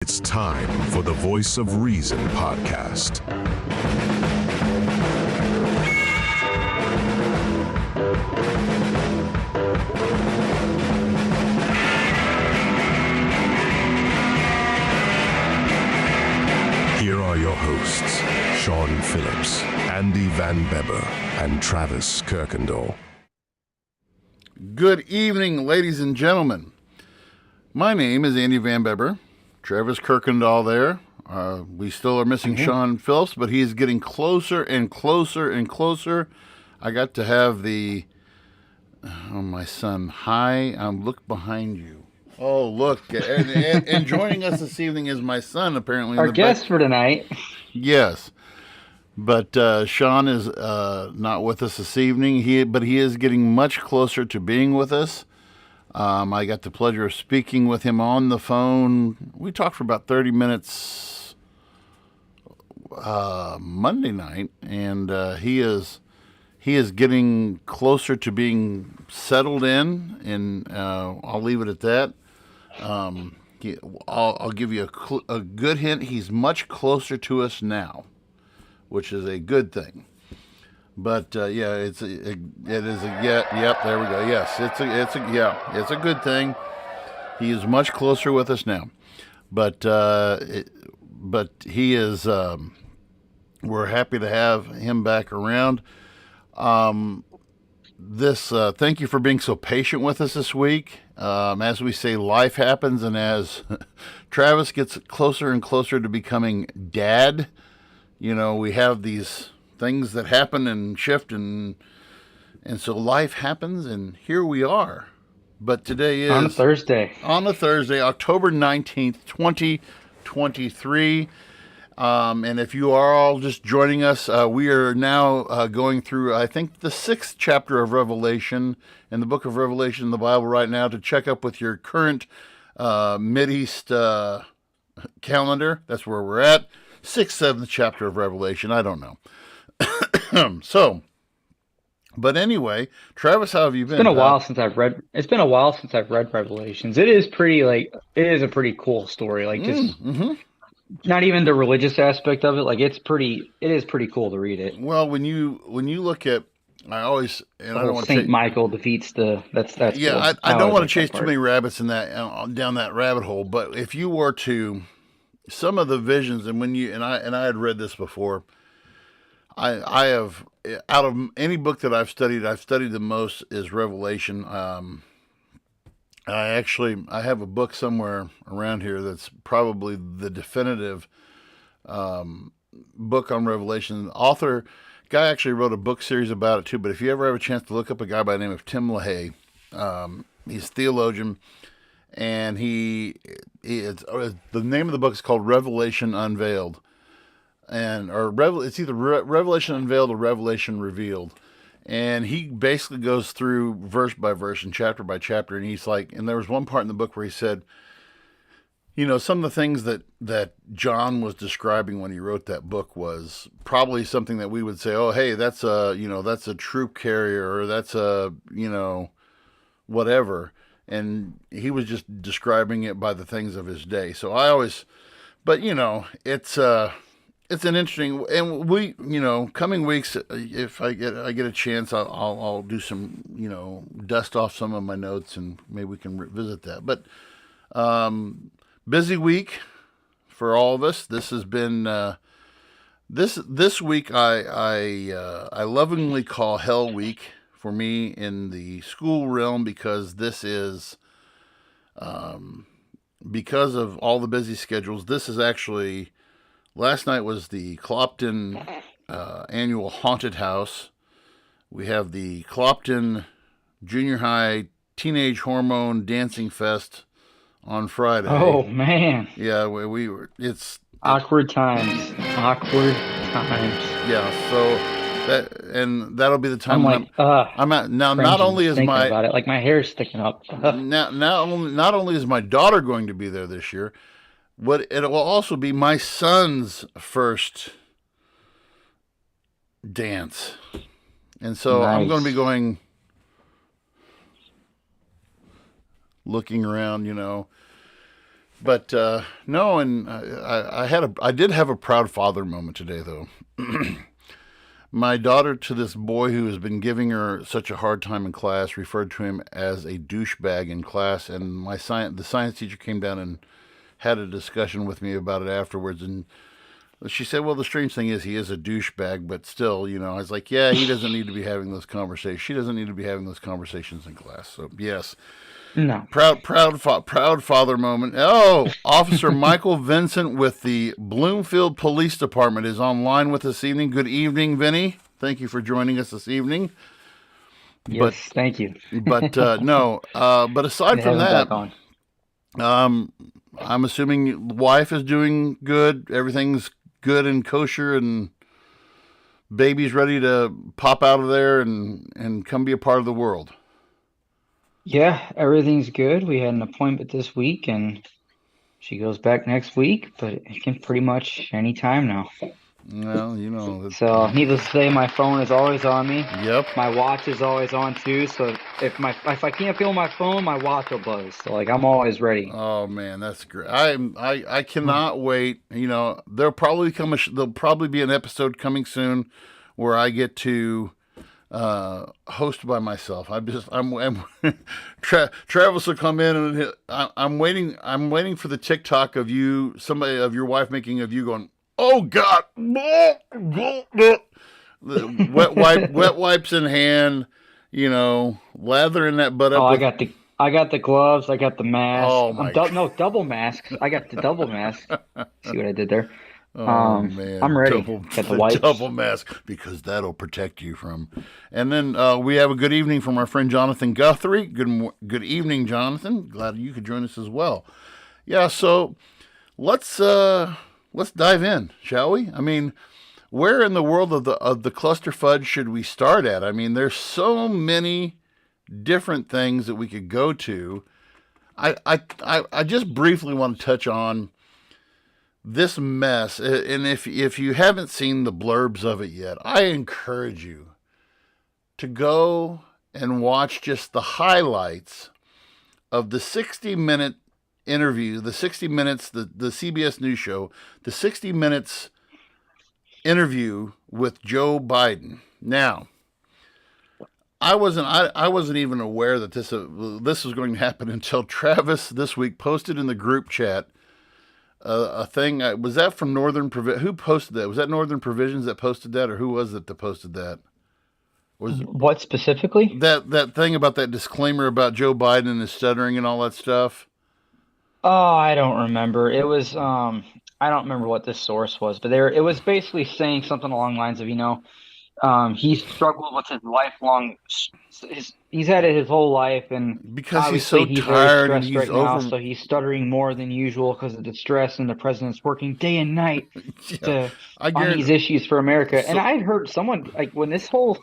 It's time for the Voice of Reason podcast. Here are your hosts, Sean Phillips, Andy Van Beber, and Travis Kirkendall. Good evening, ladies and gentlemen. My name is Andy Van Beber. Travis Kirkendall there. We still are missing Sean Phillips, but he is getting closer and closer and closer. I got to have my son. Hi, look behind you. Oh, look. And joining us this evening is my son, apparently. Our guest for tonight. Yes. But Sean is not with us this evening. But he is getting much closer to being with us. I got the pleasure of speaking with him on the phone. We talked for about 30 minutes Monday night, and he is getting closer to being settled in, and I'll leave it at that. I'll give you a good hint. He's much closer to us now, which is a good thing. But it is yep. There we go. Yes, it's a good thing. He is much closer with us now, but he is. We're happy to have him back around. Thank you for being so patient with us this week. As we say, life happens, and as Travis gets closer and closer to becoming dad, we have these things that happen and shift, and so life happens, and here we are. But today is on a Thursday, October 19th, 2023. And if you are all just joining us, we are now going through, I think, the 6th chapter of Revelation in the book of Revelation in the Bible right now to check up with your current Mideast calendar. That's where we're at. 6th, 7th chapter of Revelation. I don't know. But anyway, Travis, how have you been? It's been a while since I've read Revelations. It is a pretty cool story. Not even the religious aspect of it. It is pretty cool to read it. Well, when you look at, I don't want to Saint Michael defeats that's yeah. Cool. I don't want to chase too many rabbits in that down that rabbit hole. But if you were to, some of the visions, and I had read this before. I have, out of any book that I've studied the most is Revelation. I have a book somewhere around here that's probably the definitive book on Revelation. The guy actually wrote a book series about it too, but if you ever have a chance to look up a guy by the name of Tim LaHaye, he's a theologian, and the name of the book is called Revelation Unveiled. It's either Revelation Unveiled or Revelation Revealed. And he basically goes through verse by verse and chapter by chapter. And he's like, and there was one part in the book where he said, some of the things that John was describing when he wrote that book was probably something that we would say, oh, hey, that's a troop carrier, or that's a, whatever. And he was just describing it by the things of his day. So it's an interesting, and we, coming weeks, if I get a chance, I'll do some, dust off some of my notes, and maybe we can revisit that. But busy week for all of us. This has been this week. I lovingly call Hell Week for me in the school realm, because this is because of all the busy schedules. This is actually. Last night was the Clopton annual haunted house. We have the Clopton Junior High Teenage Hormone Dancing Fest on Friday. Oh man! Yeah, we were. It's awkward times. Yeah, so that'll be the time. I'm at now. Not only is about it, my hair's sticking up. Not only is my daughter going to be there this year. It will also be my son's first dance. And so nice. I'm going to be looking around, But no, and I did have a proud father moment today, though. My daughter, to this boy who has been giving her such a hard time in class, referred to him as a douchebag in class, and the science teacher came down and had a discussion with me about it afterwards, and she said, "Well, the strange thing is he is a douchebag, but still, I was like, yeah, he doesn't need to be having those conversations. She doesn't need to be having those conversations in class." So yes, No. proud father moment. Oh, Officer Michael Vincent with the Bloomfield Police Department is online with us this evening. Good evening, Vinny. Thank you for joining us this evening. Yes, thank you. But no, but aside from that, I'm assuming wife is doing good. Everything's good and kosher, and baby's ready to pop out of there and come be a part of the world. Yeah, everything's good. We had an appointment this week, and she goes back next week, but it can pretty much any time now. Well, So, needless to say, my phone is always on me. Yep. My watch is always on too. So if I can't feel my phone, my watch will buzz. So I'm always ready. Oh man, that's great. I cannot wait. There'll probably be an episode coming soon where I get to host by myself. Travis will come in and I'm waiting for the TikTok of you, somebody of your wife making of you going, "Oh God," wet wipes in hand, lathering that butt up. Oh, I got the gloves. I got the mask. Oh my no, double mask. I got the double mask. See what I did there? Oh man, I'm ready. Got the wipes. Double mask, because that'll protect you from. And then we have a good evening from our friend Jonathan Guthrie. Good evening, Jonathan. Glad you could join us as well. Yeah, so let's dive in, shall we? I mean, where in the world of the cluster fudge should we start at? I mean, there's so many different things that we could go to. I just briefly want to touch on this mess, and if you haven't seen the blurbs of it yet, I encourage you to go and watch just the highlights of the 60-minute interview, the 60 Minutes, the CBS News show, the 60 Minutes interview with Joe Biden. Now, I wasn't even aware that this was going to happen until Travis this week posted in the group chat a thing. Was that from Northern Provisions? Who posted that? Was that Northern Provisions that posted that, or who was it that posted that? What specifically? That thing about that disclaimer about Joe Biden and his stuttering and all that stuff. Oh, I don't remember. It was I don't remember what this source was, but it was basically saying something along the lines of, he struggled with his lifelong. He's had it his whole life, and because he's so tired and he's right now, so he's stuttering more than usual because of the stress, and the president's working day and night on these issues for America. And I'd heard someone when this whole.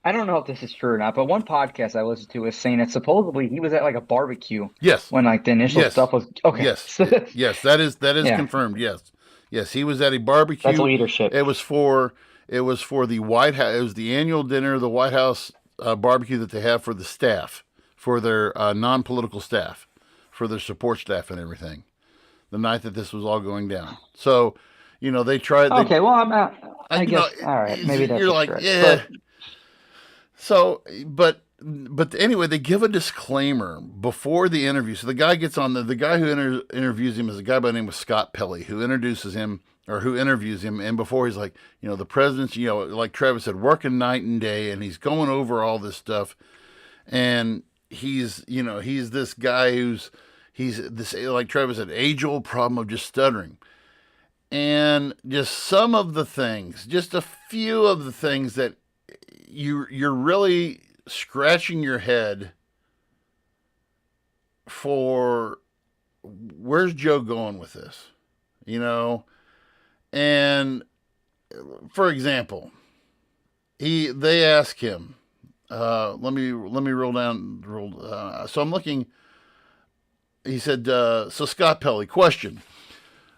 I don't know if this is true or not, but one podcast I listened to was saying that supposedly he was at a barbecue. Yes. When the initial stuff was okay. Yes. Yes, that is confirmed. Yes, he was at a barbecue. That's leadership. It was for the White House. It was the annual dinner, the White House barbecue that they have for the staff, for their non-political staff, for their support staff and everything. The night that this was all going down. So, they tried. Okay, well, I guess. All right, maybe that's. You're like, yeah. So, but anyway, they give a disclaimer before the interview. So the guy gets on the guy who interviews him is a guy by the name of Scott Pelley, who interviews him. And before he's like, the president's, like Travis said, working night and day, and he's going over all this stuff. And he's this guy he's this, like Travis said, age-old problem of just stuttering. And just some of the things, just a few of the things that you're really scratching your head for, where's Joe going with this? And for example, they ask him, let me roll down. So I'm looking. He said, so Scott Pelley, question.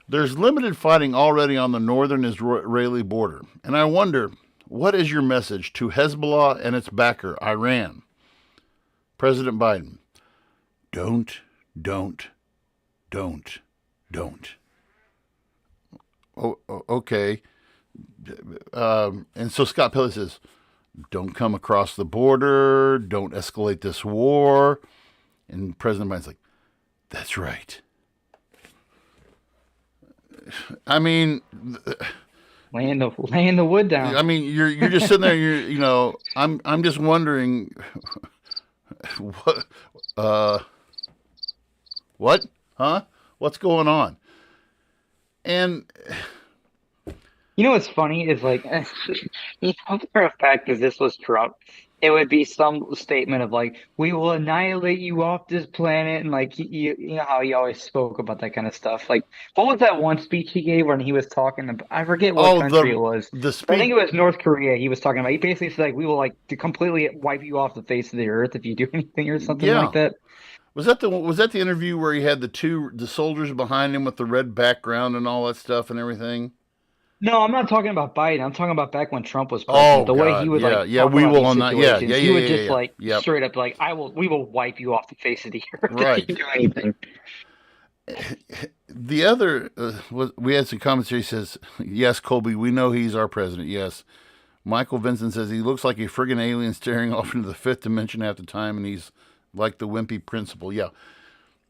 There's limited fighting already on the northern Israeli border, and I wonder, what is your message to Hezbollah and its backer, Iran? President Biden, don't don't. Oh, okay. And so Scott Pelley says, don't come across the border. Don't escalate this war. And President Biden's like, that's right. I mean, laying the wood down. I mean, you're just sitting there. I'm just wondering, what, huh? What's going on? And what's funny is like, for a fact that this was Trump, it would be some statement of like, we will annihilate you off this planet. And like, you know how he always spoke about that kind of stuff. Like, what was that one speech he gave when he was talking about, I forget what country it was. I think it was North Korea he was talking about. He basically said like, we will like to completely wipe you off the face of the earth if you do anything or something like that. Was that the interview where he had the soldiers behind him with the red background and all that stuff and everything? No, I'm not talking about Biden. I'm talking about back when Trump was president. The way he would we will on that. He would just straight up like, we will wipe you off the face of the earth if you do anything. The other, we had some comments here. He says, yes, Colby, we know he's our president. Yes. Michael Vincent says he looks like a friggin' alien staring off into the fifth dimension half the time, and he's like the wimpy principal. Yeah.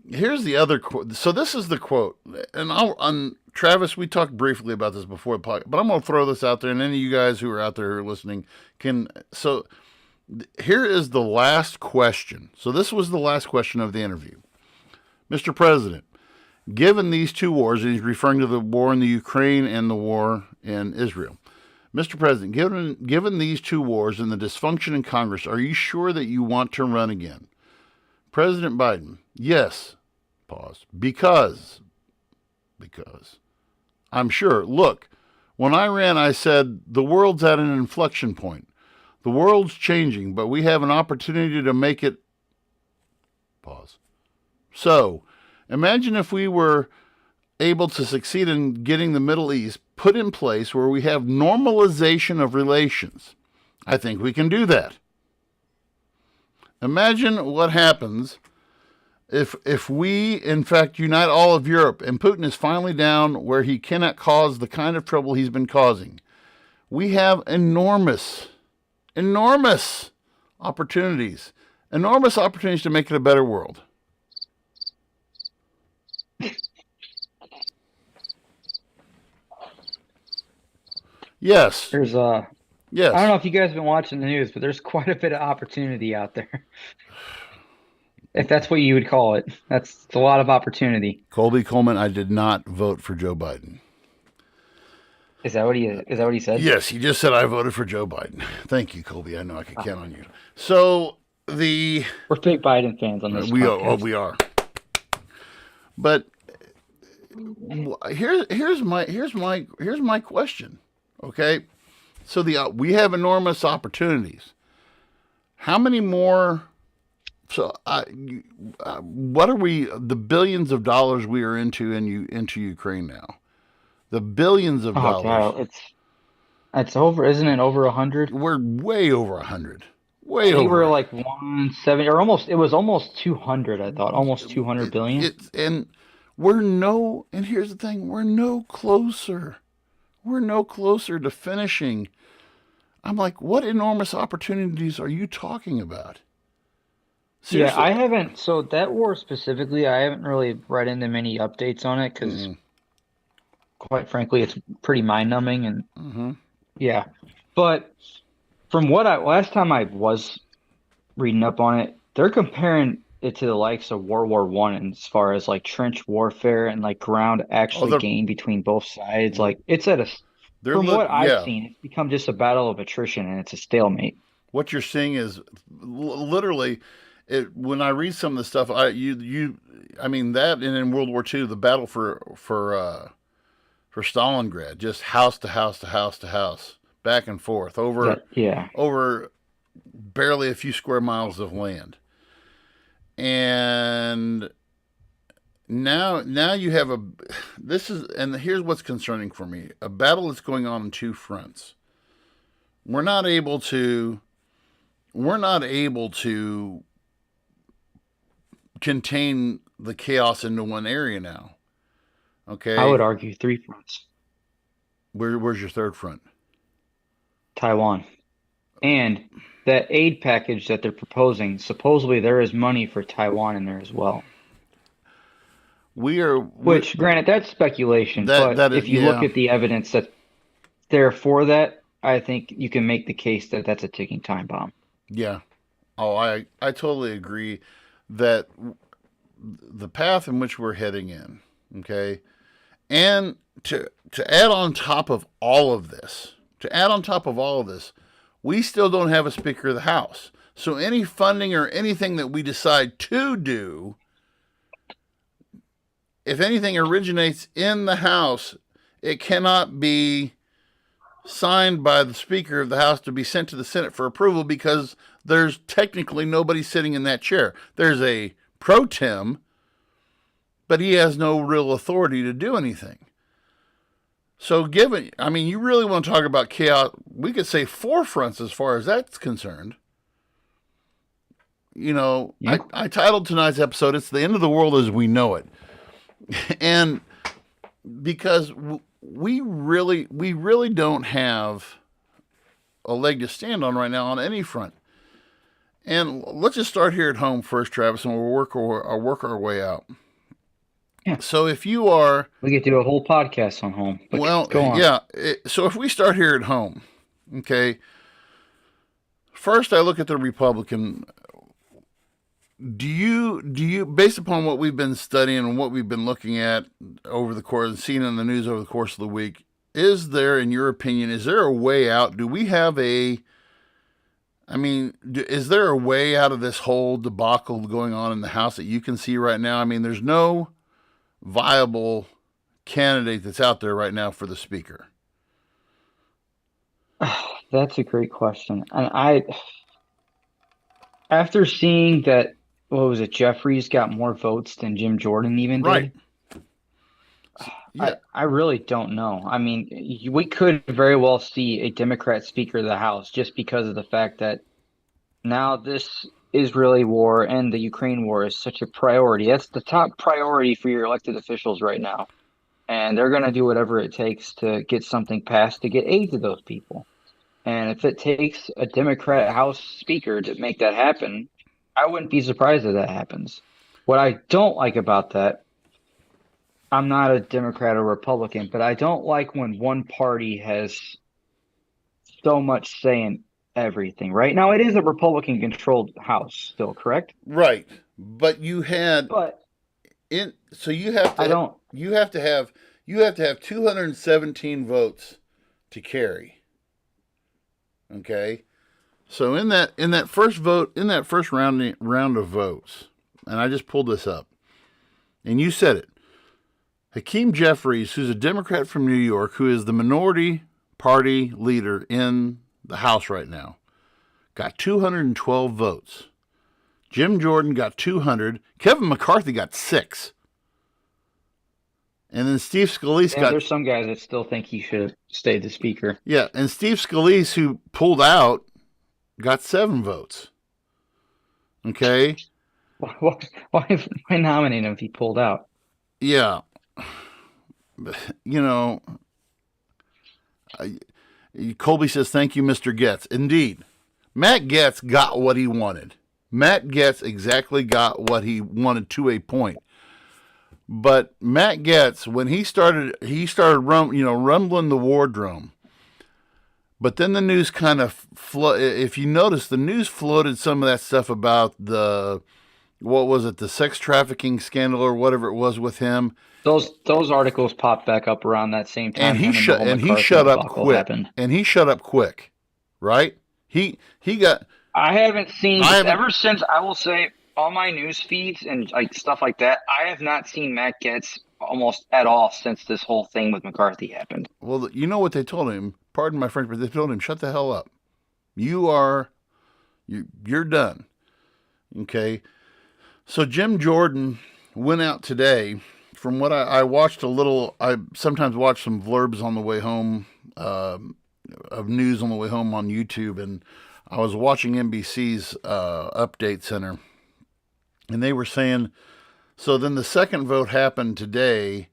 Here's the other quote. So this is the quote. And on Travis, we talked briefly about this before the podcast, but I'm going to throw this out there, and any of you guys who are out there who are listening can. So here is the last question. So this was the last question of the interview. Mr. President, given these two wars, and he's referring to the war in the Ukraine and the war in Israel. Mr. President, given these two wars and the dysfunction in Congress, are you sure that you want to run again? President Biden, yes. Pause. Because I'm sure. Look, when I ran, I said, the world's at an inflection point. The world's changing, but we have an opportunity to make it. Pause. So, imagine if we were able to succeed in getting the Middle East put in place where we have normalization of relations. I think we can do that. Imagine what happens if we, in fact, unite all of Europe and Putin is finally down where he cannot cause the kind of trouble he's been causing. We have enormous opportunities to make it a better world. Yes. Yes. I don't know if you guys have been watching the news, but there's quite a bit of opportunity out there. If that's what you would call it. It's a lot of opportunity. Colby Coleman, I did not vote for Joe Biden. Is that what he said? Yes, he just said I voted for Joe Biden. Thank you, Colby. I know I can count on you. So we're big Biden fans on this. We are. But here's my question. Okay, so we have enormous opportunities. How many more? So, what are the billions of dollars we are into Ukraine now? The billions of dollars. God, it's over, isn't it? Over 100. We're way over 100. We were like 170, or almost. It was almost 200. I thought almost 200 billion. And here's the thing: we're no closer. We're no closer to finishing. I'm like, what enormous opportunities are you talking about? Seriously. Yeah, I haven't. So that war specifically, I haven't really read into many updates on it because, quite frankly, it's pretty mind-numbing and yeah. But from last time I was reading up on it, they're comparing it to the likes of World War I, as far as like trench warfare and like ground actually gained between both sides. Like it's at what I've seen, it's become just a battle of attrition and it's a stalemate. What you're seeing is literally. When I read some of the stuff, that and in World War II, the battle for Stalingrad, just house to house to house to house, back and forth over barely a few square miles of land, and now you have here's what's concerning for me: a battle that's going on two fronts. We're not able to contain the chaos into one area now. Okay. I would argue 3 fronts. Where's your third front? Taiwan. And that aid package that they're proposing, supposedly there is money for Taiwan in there as well. Which, granted, that's speculation, but if you look at the evidence that's there for that, I think you can make the case that that's a ticking time bomb. Yeah. Oh, I totally agree that the path in which we're heading in, okay, and to add on top of all of this, we still don't have a Speaker of the House. So any funding or anything that we decide to do, if anything originates in the House, it cannot be signed by the Speaker of the House to be sent to the Senate for approval because there's technically nobody sitting in that chair. There's a pro tem, but he has no real authority to do anything. So you really want to talk about chaos, we could say 4 fronts as far as that's concerned. Yep. I titled tonight's episode, "It's the End of the World as We Know It." And because we really don't have a leg to stand on right now on any front. And let's just start here at home first, Travis, and we'll work our way out. Yeah. So if you are... We could do a whole podcast on home. Well, go on. Yeah. So if we start here at home, okay, first I look at the Republican... Do you, based upon what we've been studying and what we've been looking at over the course and seeing in the news over the course of the week, is there, in your opinion, is there a way out? Do we have is there a way out of this whole debacle going on in the House that you can see right now? I mean, there's no viable candidate that's out there right now for the Speaker. That's a great question. And after seeing that, what was it, Jeffries got more votes than Jim Jordan even did? Right. Yeah. I really don't know. I mean, we could very well see a Democrat Speaker of the House just because of the fact that now this Israeli war and the Ukraine war is such a priority. That's the top priority for your elected officials right now. And they're going to do whatever it takes to get something passed to get aid to those people. And if it takes a Democrat House Speaker to make that happen, I wouldn't be surprised if that happens. What I don't like about that, I'm not a Democrat or Republican, but I don't like when one party has so much say in everything. Right now, it is a Republican-controlled House still, correct? Right, but you have to have 217 votes to carry. Okay, so in that first round of votes, and I just pulled this up, and you said it, Hakeem Jeffries, who's a Democrat from New York, who is the minority party leader in the House right now, got 212 votes. Jim Jordan got 200. Kevin McCarthy got 6. And then Steve Scalise there's some guys that still think he should have stayed the Speaker. Yeah, and Steve Scalise, who pulled out, got 7 votes. Okay? Why nominate him if he pulled out? Yeah. Colby says, "Thank you, Mr. Getz." Indeed. Matt Gaetz got what he wanted. Matt Gaetz exactly got what he wanted to a point. But Matt Gaetz, when he started rumbling the war drum. But then the news kind of if you notice, the news floated some of that stuff about the sex trafficking scandal or whatever it was with him. Those articles popped back up around that same time. And he shut up quick. And he shut up quick, right? He got. I haven't seen ever since. I will say, all my news feeds and like stuff like that, I have not seen Matt Gaetz almost at all since this whole thing with McCarthy happened. Well, you know what they told him? Pardon my French, but they told him, "Shut the hell up. You're done." Okay. So Jim Jordan went out today. From what I watched a little, I sometimes watch some blurbs on the way home of news on the way home on YouTube, and I was watching NBC's Update Center, and they were saying So then the second vote happened today,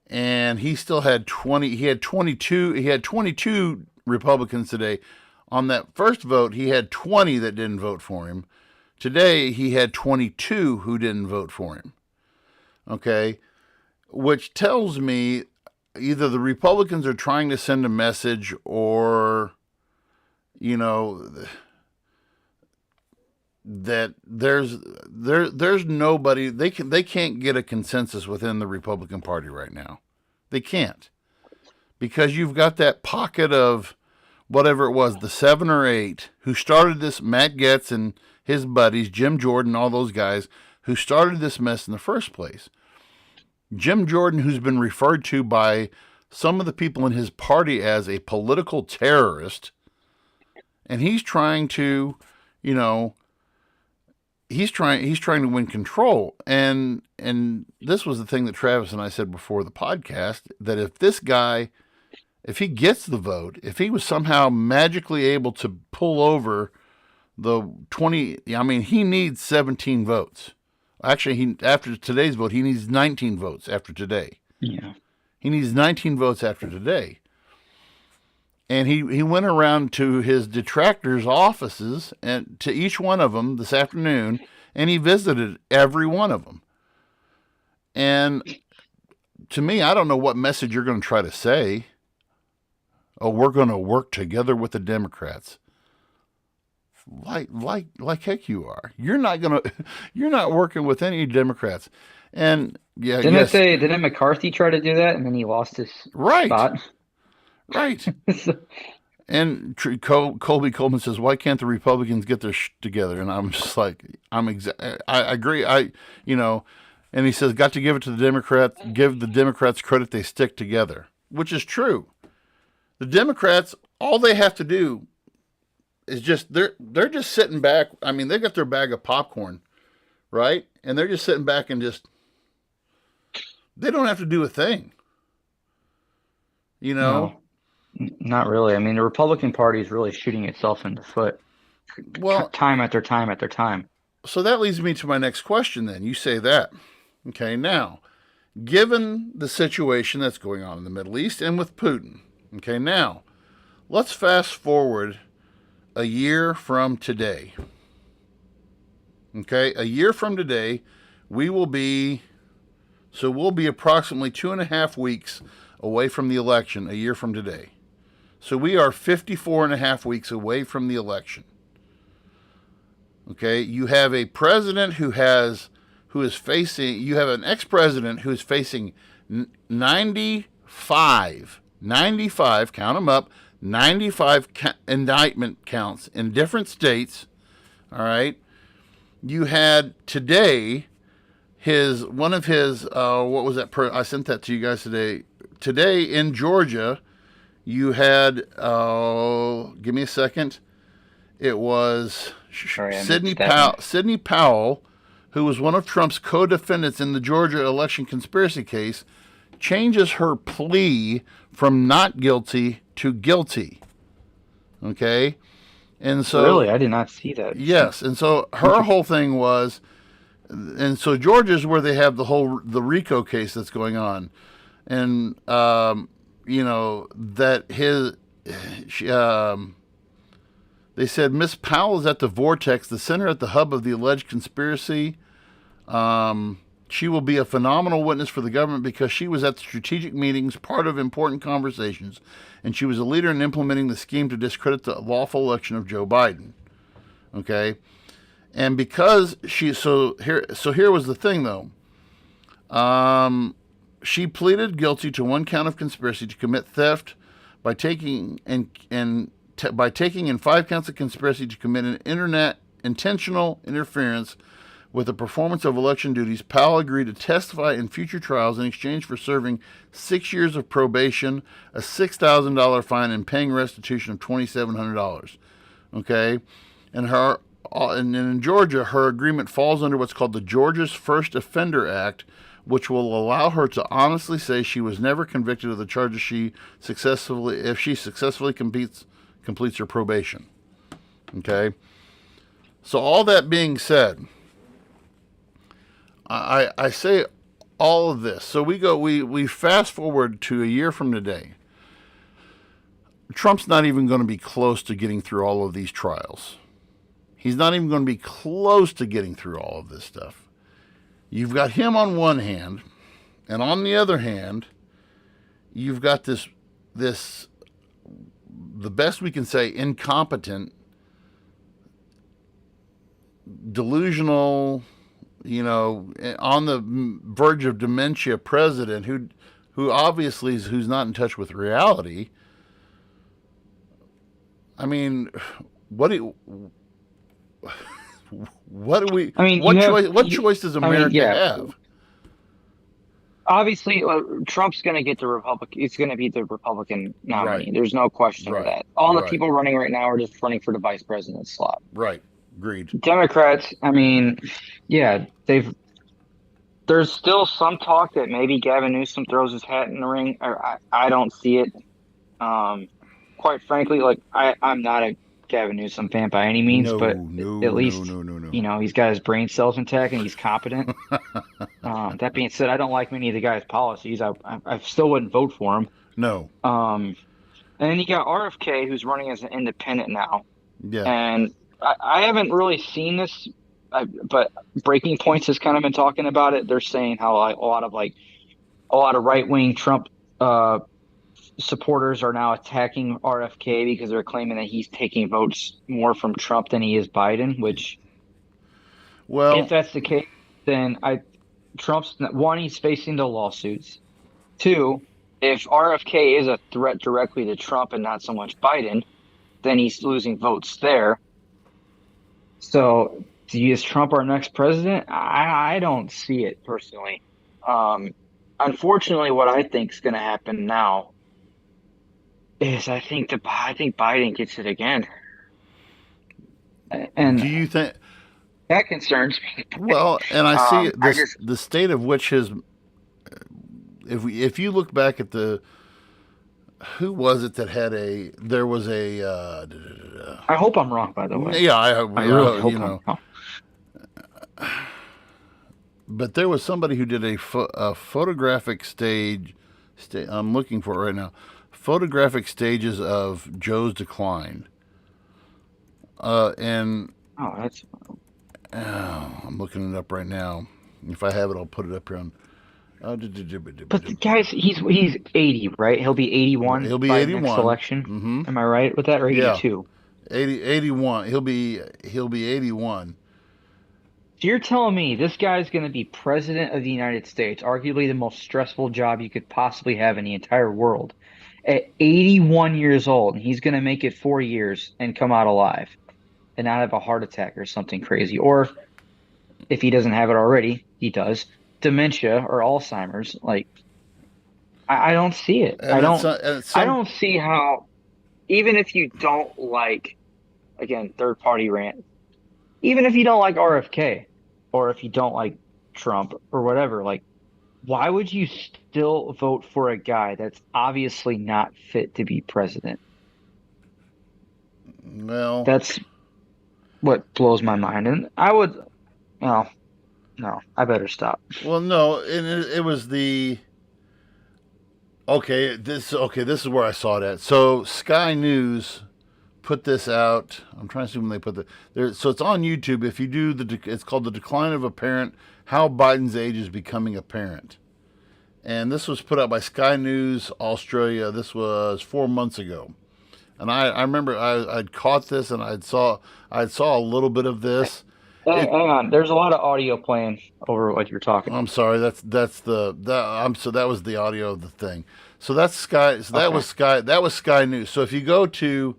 and he still had 20. He had 22. He had 22 Republicans today. On that first vote, he had 20 that didn't vote for him. Today, he had 22 who didn't vote for him. Okay, which tells me either the Republicans are trying to send a message, or, you know, that there's nobody, they can't get a consensus within the Republican Party right now. They can't, because you've got that pocket of whatever it was, the 7 or 8 who started this, Matt Gaetz and his buddies, Jim Jordan, all those guys who started this mess in the first place. Jim Jordan, who's been referred to by some of the people in his party as a political terrorist, and he's trying to, you know, he's trying to win control. And this was the thing that Travis and I said before the podcast, that if this guy, if he gets the vote, if he was somehow magically able to pull over the 20, I mean, he needs 17 votes. Actually, after today's vote, he needs 19 votes after today. Yeah. He needs 19 votes after today. And he went around to his detractors' offices, and to each one of them this afternoon, and he visited every one of them. And to me, I don't know what message you're going to try to say. Oh, we're going to work together with the Democrats. Like heck you are. You're not working with any Democrats. And yeah, didn't McCarthy try to do that, and then he lost his spot? Right. And Colby Coleman says, why can't the Republicans get their together? And I'm just like, I agree. And he says, got to give it to the Democrats, give the Democrats credit, they stick together, which is true. The Democrats, all they have to do is just, they're just sitting back. I mean, they got their bag of popcorn, right? And they're just sitting back and they don't have to do a thing. No, not really. I mean, the Republican Party is really shooting itself in the foot. Well, time after time after time. So that leads me to my next question then. You say that. Okay, now, given the situation that's going on in the Middle East and with Putin, okay, now, let's fast forward a year from today. Okay, a year from today, we'll be approximately 2.5 weeks away from the election a year from today. So we are 54.5 weeks away from the election. Okay, you have a president you have an ex-president who is facing 95, count them up, 95 indictment counts in different states. All right. You had today what was that? I sent that to you guys today. Today in Georgia, you had, give me a second. It was Sidney Powell, who was one of Trump's co-defendants in the Georgia election conspiracy case, changes her plea from not guilty to guilty. Okay? And so, really, I did not see that. Yes, and so her whole thing was, and so Georgia's where they have the RICO case that's going on, and they said Miss Powell is at the vortex, the center at the hub of the alleged conspiracy. She will be a phenomenal witness for the government because she was at the strategic meetings, part of important conversations, and she was a leader in implementing the scheme to discredit the lawful election of Joe Biden. Okay, and because here was the thing though. She pleaded guilty to one count of conspiracy to commit theft by taking in 5 counts of conspiracy to commit an intentional interference with the performance of election duties. Powell agreed to testify in future trials in exchange for serving 6 years of probation, a $6,000 fine, and paying restitution of $2,700. Okay, and in Georgia, her agreement falls under what's called the Georgia's First Offender Act, which will allow her to honestly say she was never convicted of the charges if she successfully completes her probation. Okay, so all that being said, I say all of this. So we fast forward to a year from today. Trump's not even going to be close to getting through all of these trials. He's not even going to be close to getting through all of this stuff. You've got him on one hand, and on the other hand, you've got this the best we can say, incompetent, delusional, on the verge of dementia president who obviously who's not in touch with reality. I mean, what do we? I mean, what choice does America have? Obviously, Trump's going to get the Republican. It's going to be the Republican nominee. Right. There's no question of that. All the people running right now are just running for the vice president slot. Right. Agreed. Democrats. I mean, yeah, there's still some talk that maybe Gavin Newsom throws his hat in the ring. I don't see it. Quite frankly, I'm not a Gavin Newsom fan by any means, but at least he's got his brain cells intact and he's competent. That being said, I don't like many of the guy's policies. I still wouldn't vote for him. No. And then you got RFK, who's running as an independent now. Yeah. And I haven't really seen this, but Breaking Points has kind of been talking about it. They're saying how a lot of right-wing Trump supporters are now attacking RFK because they're claiming that he's taking votes more from Trump than he is Biden, which, if that's the case, then Trump's, one, he's facing the lawsuits. Two, if RFK is a threat directly to Trump and not so much Biden, then he's losing votes there. So, is Trump our next president? I don't see it personally. Unfortunately, what I think is going to happen now is I think Biden gets it again. And do you think that concerns me? Well, and I see the state of which his. If you look back at who was it that had there was a. I hope I'm wrong, by the way. Yeah, I really hope I'm wrong. But there was somebody who did a photographic stage. I'm looking for it right now. Photographic stages of Joe's decline. I'm looking it up right now. If I have it, I'll put it up here on. But guys, he's 80, right? He'll be 81. He'll be 81 next election. Mm-hmm. Am I right with that? Or 82? Yeah. 81. He'll be 81. So you're telling me this guy's going to be president of the United States, arguably the most stressful job you could possibly have in the entire world, at 81 years old, and he's going to make it 4 years and come out alive and not have a heart attack or something crazy. Or if he doesn't have it already, he does. Dementia or Alzheimer's. I don't see it. I don't see how, even if you don't like, again, third party rant, even if you don't like RFK or if you don't like Trump or whatever, why would you still vote for a guy that's obviously not fit to be president? Well, that's what blows my mind. And I would, no, I better stop. Well, no, it was the. This is where I saw it at. So Sky News put this out. I'm trying to see when they put so it's on YouTube. If you do it's called The Decline of a Parent: How Biden's Age is Becoming Apparent. And this was put out by Sky News Australia. This was 4 months ago. And I remember I'd caught this and I saw a little bit of this. Hang on, there's a lot of audio playing over what you're talking. I'm sorry, that was the audio of the thing. So that's Sky. So that was Sky. That was Sky News. So if you go to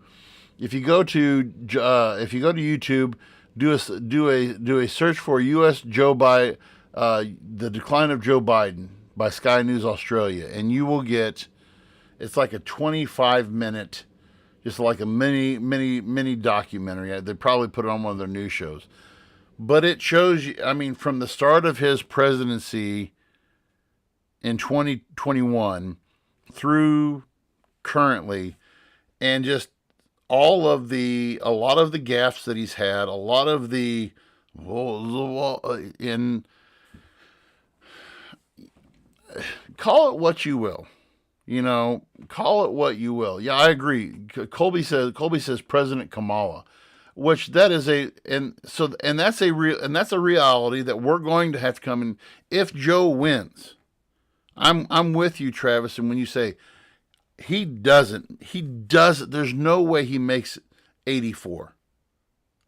YouTube, do a search for U.S. Joe Biden, the decline of Joe Biden by Sky News Australia, and you will get. It's like a 25-minute, just like a mini documentary. They probably put it on one of their news shows. But it shows you, from the start of his presidency in 2021 through currently, and just a lot of the gaffes that he's had, a lot of the, call it what you will. Call it what you will. Yeah, I agree. Colby says President Kamala, which that is that's a reality that we're going to have to come in if Joe wins. I'm with you, Travis, and when you say he doesn't, there's no way he makes 84.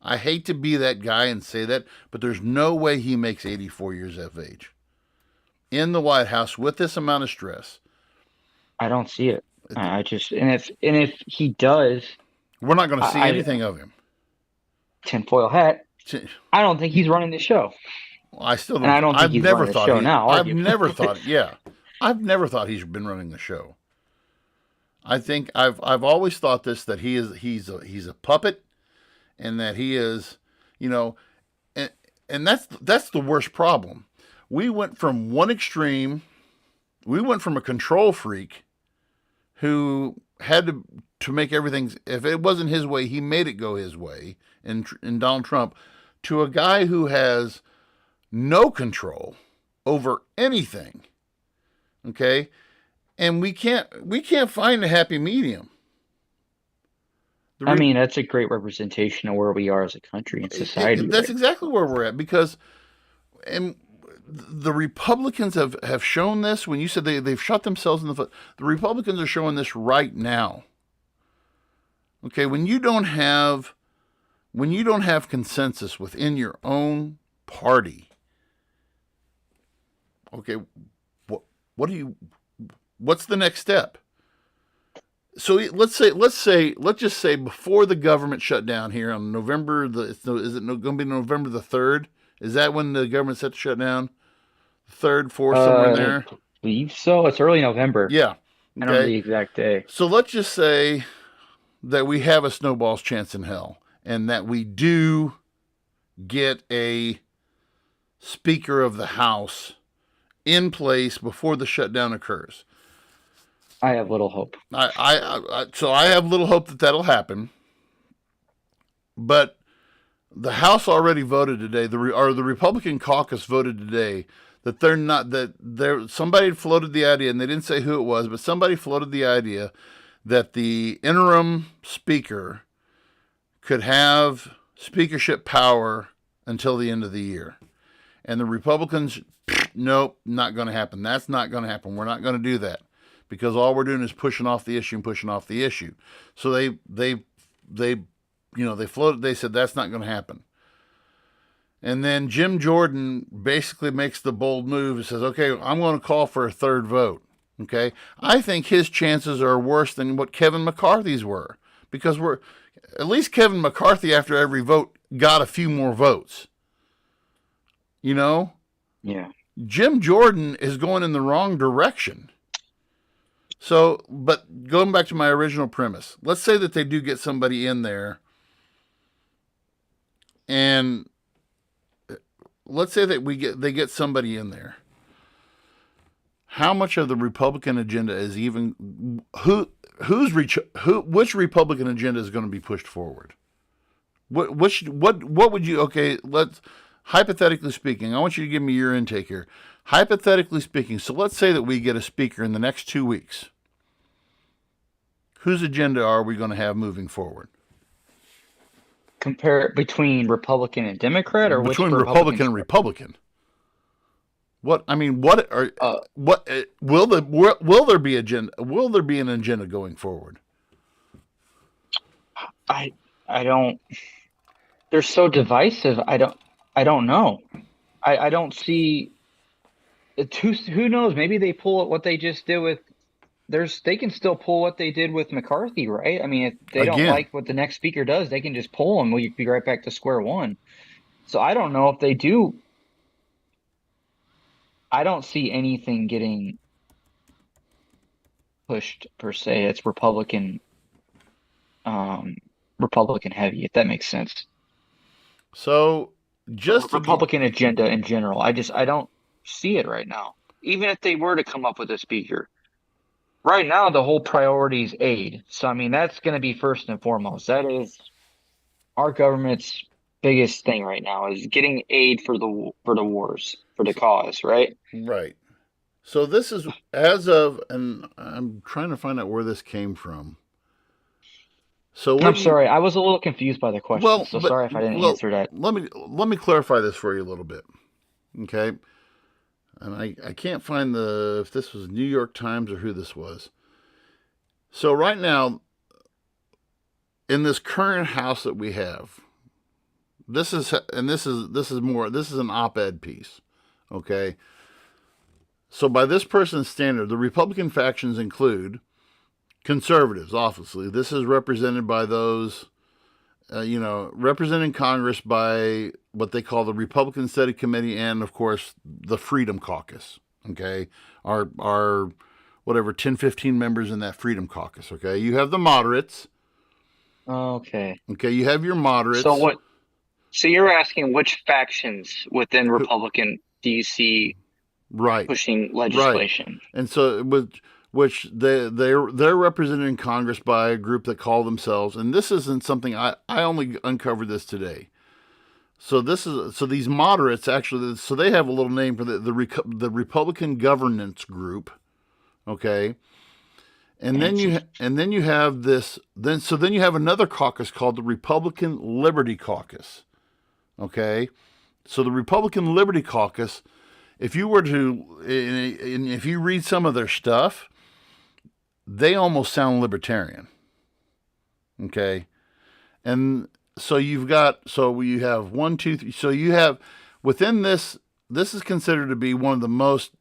I hate to be that guy and say that, but there's no way he makes 84 years of age in the White House with this amount of stress. I don't see it. If he does, we're not going to see anything of him. Tinfoil hat. I don't think he's running the show. I still don't. And I don't think he's running the show now. I've never thought. Yeah, I've never thought he's been running the show. I think I've always thought that he's a puppet, and that he is, and that's the worst problem. We went from one extreme. We went from a control freak who had to make everything, if it wasn't his way, he made it go his way in Donald Trump, to a guy who has no control over anything. Okay? And we can't find a happy medium. That's a great representation of where we are as a country and society. That's exactly where we're at, because the Republicans have shown this. When you said they've shot themselves in the foot, the Republicans are showing this right now. Okay, when you don't have consensus within your own party, okay, what's the next step? So let's just say before the government shut down here on November is it going to be November the 3rd? Is that when the government set to shut down? 3rd, 4th, somewhere in there? I believe so. It's early November. Yeah. Okay. I don't know the exact day. So let's just say that we have a snowball's chance in hell, and that we do get a Speaker of the House in place before the shutdown occurs. I have little hope. So I have little hope that that'll happen. But the House already voted today, the Republican caucus voted today that somebody had floated the idea, and they didn't say who it was, but somebody floated the idea that the interim speaker could have speakership power until the end of the year. And the Republicans, nope, not going to happen. That's not going to happen. We're not going to do that, because all we're doing is pushing off the issue. So they floated, they said that's not going to happen. And then Jim Jordan basically makes the bold move and says, okay, I'm going to call for a third vote. Okay. I think his chances are worse than what Kevin McCarthy's were, because at least Kevin McCarthy, after every vote, got a few more votes. Yeah. Jim Jordan is going in the wrong direction. So, but going back to my original premise, let's say that they do get somebody in there, and let's say that they get somebody in there. How much of the Republican agenda is even which Republican agenda is going to be pushed forward? What would you, okay, let's, hypothetically speaking, I want you to give me your intake here. Hypothetically speaking, so let's say that we get a speaker in the next 2 weeks. Whose agenda are we going to have moving forward? Compare it between Republican and Democrat, or between Republican and Republican? Will there be agenda? Will there be an agenda going forward? I don't. They're so divisive. I don't know. I don't see. Who knows? Maybe they pull what they just did with. They can still pull what they did with McCarthy, right? I mean, if they don't like what the next speaker does, they can just pull him. We'll be right back to square one. So I don't know if they do. I don't see anything getting pushed per se. It's Republican heavy, if that makes sense. So just Republican agenda in general. I don't see it right now. Even if they were to come up with a speaker. Right now, the whole priority is aid. So, I mean, that's going to be first and foremost. That is our government's biggest thing right now, is getting aid for the wars, for the cause, right? Right. So this is as of, and I'm trying to find out where this came from. So I'm sorry, I was a little confused by the question, so sorry if I didn't answer that. Let me clarify this for you a little bit, okay? And I can't find if this was New York Times or who this was. So right now, in this current House that we have, this is an op-ed piece, okay? So by this person's standard, the Republican factions include conservatives, obviously. This is represented by those, representing Congress by what they call the Republican Study Committee and, of course, the Freedom Caucus, okay? Our whatever, 10, 15 members in that Freedom Caucus, okay? You have the moderates. Okay. Okay, you have your moderates. So you're asking which factions within Republican do you see pushing legislation? Right. And so which they're represented in Congress by a group that call themselves, and this isn't something I only uncovered this today. So these moderates actually, so they have a little name for the Republican Governance Group, okay, and then you have this then you have another caucus called the Republican Liberty Caucus, okay, so the Republican Liberty Caucus, if you were to, if you read some of their stuff, they almost sound libertarian. Okay. And so you have 1, 2, 3. So you have within this is considered to be one of the most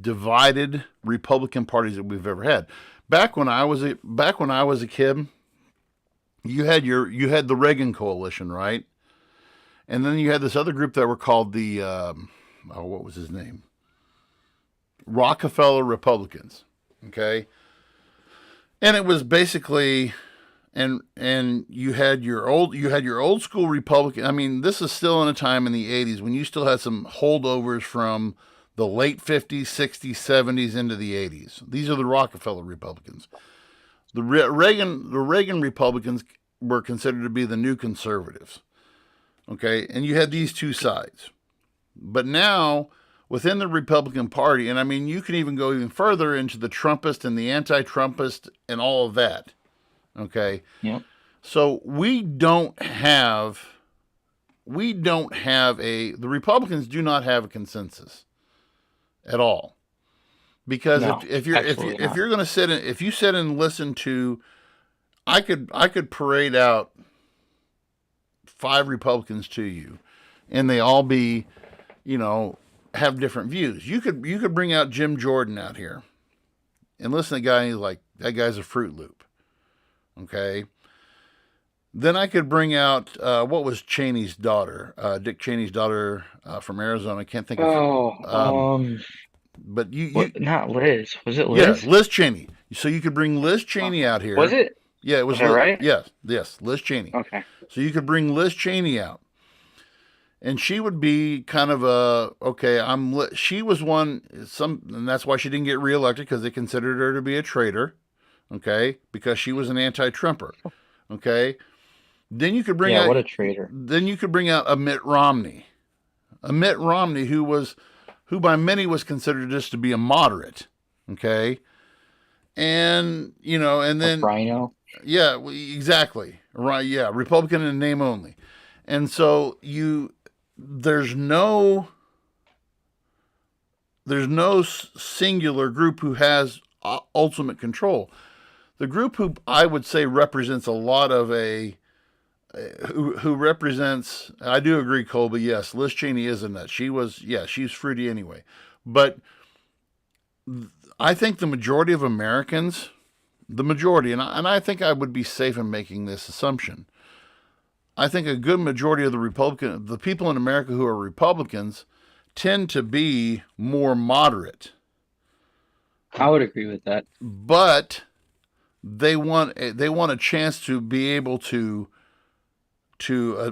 divided Republican parties that we've ever had. Back when I was a kid, you had the Reagan coalition, right? And then you had this other group that were called the what was his name? Rockefeller Republicans. Okay. And it was basically, and you had your old school Republican. I mean, this is still in a time in the 80s when you still had some holdovers from the late 50s, 60s, 70s into the 80s. These are the Rockefeller Republicans. The Reagan Republicans were considered to be the new conservatives. Okay, and you had these two sides. But now, within the Republican Party, and I mean, you can even go even further into the Trumpist and the anti-Trumpist and all of that. Okay? Yep. So the Republicans do not have a consensus at all. Because if you're going to sit and listen to, I could parade out 5 Republicans to you, and they all be, have different views. You could bring out Jim Jordan out here and listen to a guy, and he's like, that guy's a Fruit Loop. Okay. Then I could bring out, what was Cheney's daughter? Dick Cheney's daughter from Arizona. I can't think of but not Liz. Was it Liz? Yeah, Liz Cheney. So you could bring Liz Cheney out here. Was it? Yeah, it was. Is that right? Yes, Liz Cheney. Okay. So you could bring Liz Cheney out. And she would be kind of she was and that's why she didn't get reelected, because they considered her to be a traitor, okay, because she was an anti-Trumper, okay. Then you could bring out, what a traitor. Then you could bring out a Mitt Romney, who by many was considered just to be a moderate, okay, and and then Rhino. Yeah, exactly, right. Yeah, Republican in name only, and so there's no singular group who has ultimate control. The group who I would say represents a lot of who represents, I do agree, Colby, yes, Liz Cheney is in that. She's fruity anyway. But I think the majority of Americans, and I think I would be safe in making this assumption, I think a good majority of the people in America who are Republicans tend to be more moderate. I would agree with that. But they want a chance to be able to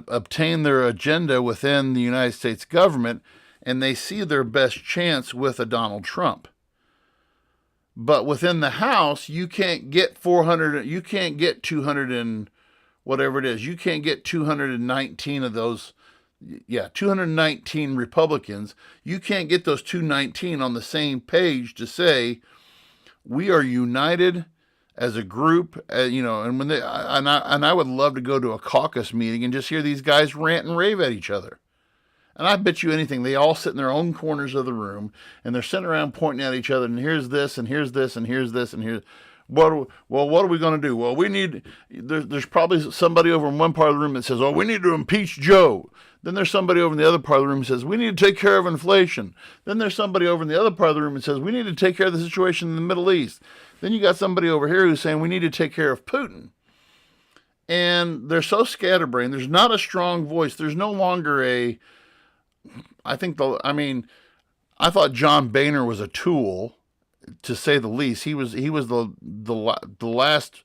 obtain their agenda within the United States government, and they see their best chance with a Donald Trump. But within the House, you can't get 400, you can't get 200 and whatever it is. You can't get 219 of those 219 Republicans. You can't get those 219 on the same page to say we are united as a group, and when they and I would love to go to a caucus meeting and just hear these guys rant and rave at each other. And I bet you anything, they all sit in their own corners of the room and they're sitting around pointing at each other. And here's this, and here's this, and here's this, and here's what are we going to do? Well, there's probably somebody over in one part of the room that says, oh, we need to impeach Joe. Then there's somebody over in the other part of the room that says, we need to take care of inflation. Then there's somebody over in the other part of the room that says, we need to take care of the situation in the Middle East. Then you got somebody over here who's saying, we need to take care of Putin. And they're so scatterbrained. There's not a strong voice. There's no longer I thought John Boehner was a tool, to say the least. He was the last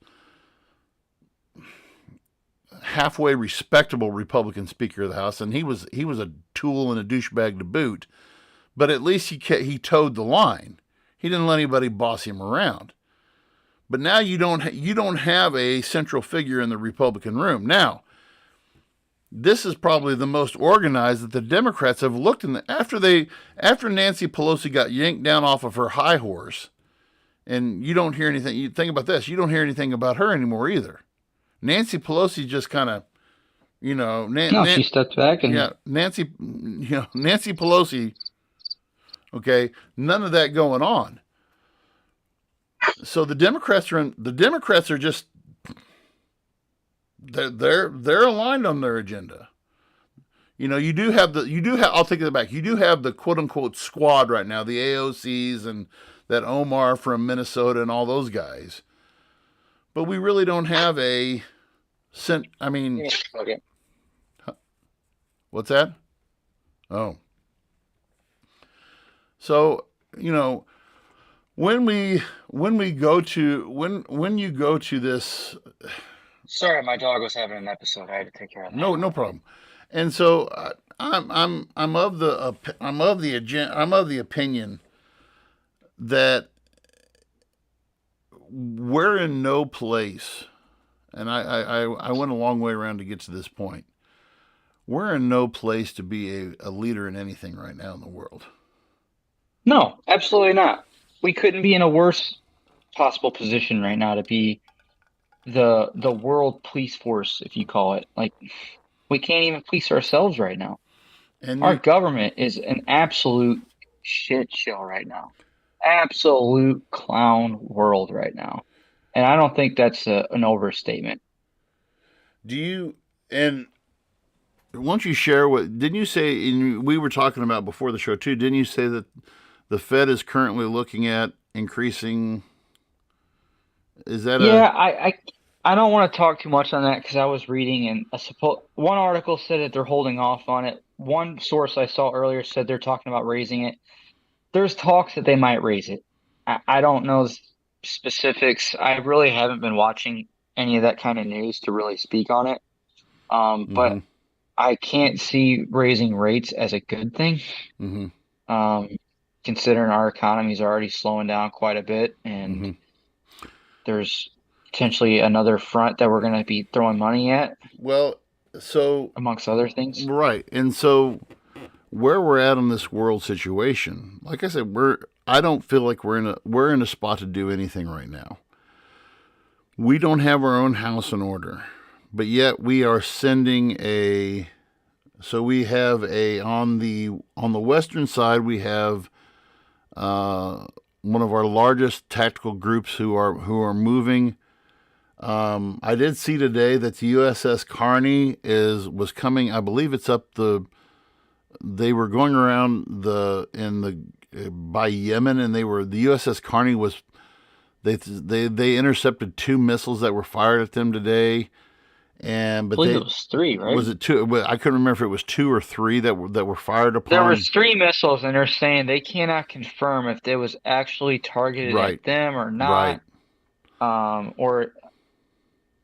halfway respectable Republican Speaker of the House, and he was a tool and a douchebag to boot. But at least he towed the line. He didn't let anybody boss him around. But now you don't have a central figure in the Republican room. Now, this is probably the most organized that the Democrats have looked in. After Nancy Pelosi got yanked down off of her high horse, and you don't hear anything. You think about this. You don't hear anything about her anymore either. Nancy Pelosi just kind of, she stepped back and Nancy Pelosi. Okay, none of that going on. So the Democrats are just. They're aligned on their agenda. I'll take it back. You do have the quote unquote squad right now, the AOCs and that Omar from Minnesota and all those guys. But we really don't have what's that? Oh. So, when you go to this. Sorry, my dog was having an episode. I had to take care of that. No problem. And so I'm of the opinion that we're in no place, and I went a long way around to get to this point. We're in no place to be a leader in anything right now in the world. No, absolutely not. We couldn't be in a worse possible position right now to be the world police force, if you call it. Like, we can't even police ourselves right now. And our government is an absolute shit show right now. Absolute clown world right now. And I don't think that's an overstatement. And won't you share didn't you say, we were talking about before the show too, didn't you say that the Fed is currently looking at increasing? Is that I don't want to talk too much on that because I was reading and one article said that they're holding off on it. One source I saw earlier said they're talking about raising it. There's talks that they might raise it. I don't know specifics. I really haven't been watching any of that kind of news to really speak on it. But I can't see raising rates as a good thing. Considering our economy is already slowing down quite a bit, and there's potentially another front that we're going to be throwing money at. Well, so amongst other things, right? And so, where we're at in this world situation, like I said, I don't feel like we're in a spot to do anything right now. We don't have our own house in order, but yet we are sending So we have on the western side we have one of our largest tactical groups who are moving. I did see today that the USS Carney was coming. I believe it's up they were going around by Yemen, and the USS Carney was. They intercepted 2 missiles that were fired at them today, I believe it was 3, right? Was it 2? I couldn't remember if it was 2 or 3 that were fired upon. There was 3 missiles, and they're saying they cannot confirm if it was actually targeted at them or not. Right. Or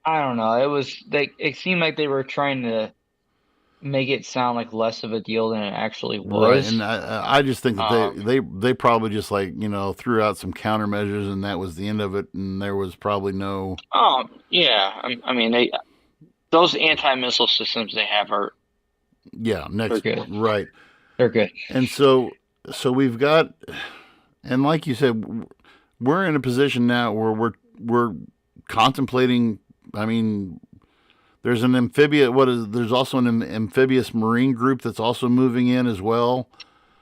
I don't know. It seemed like they were trying to make it sound like less of a deal than it actually was. Right. And I just think that they probably just threw out some countermeasures, and that was the end of it, and there was probably no. Oh yeah, I mean those anti-missile systems they have are Yeah, next. They're good. Right. They're good. And so we've got, and like you said, we're in a position now where we're contemplating. I mean, there's an there's also an amphibious marine group that's also moving in as well.